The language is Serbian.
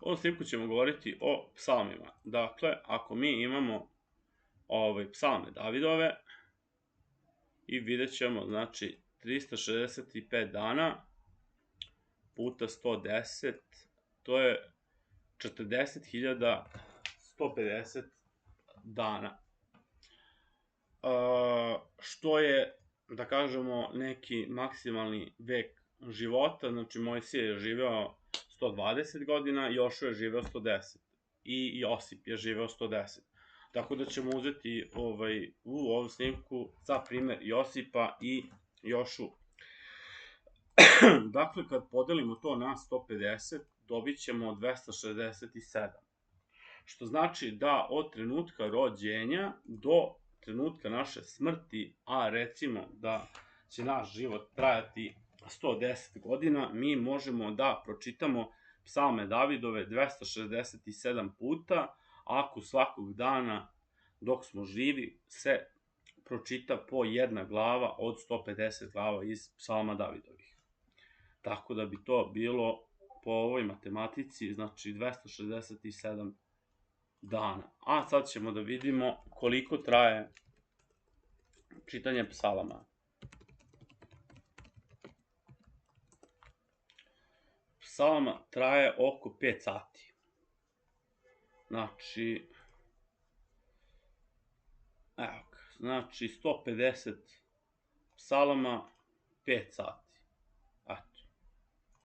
U ovom snimku ćemo govoriti o psalmima. Dakle, ako mi imamo psalme Davidove i vidjet ćemo, znači, 365 dana puta 110, to je 40.150 dana. Što je, da kažemo, neki maksimalni vek života. Znači, Mojsije je živeo 120 godina, Jošua je živeo 110 i Josip je živeo 110. Tako da ćemo uzeti u ovom snimku za primer Josipa i Jošu. Dakle, kad podelimo to na 150, dobit ćemo 267. Što znači da od trenutka rođenja do trenutka naše smrti, a recimo da će naš život trajati 110 godina, mi možemo da pročitamo psalme Davidove 267 puta, ako svakog dana dok smo živi se pročita po jedna glava od 150 glava iz psalma Davidovih. Tako da bi to bilo po ovoj matematici, znači 267 dana. A sad ćemo da vidimo koliko traje čitanje psalama. Psalma traje oko 5 sati. Znači, evo ga, znači 150 psalama, 5 sati.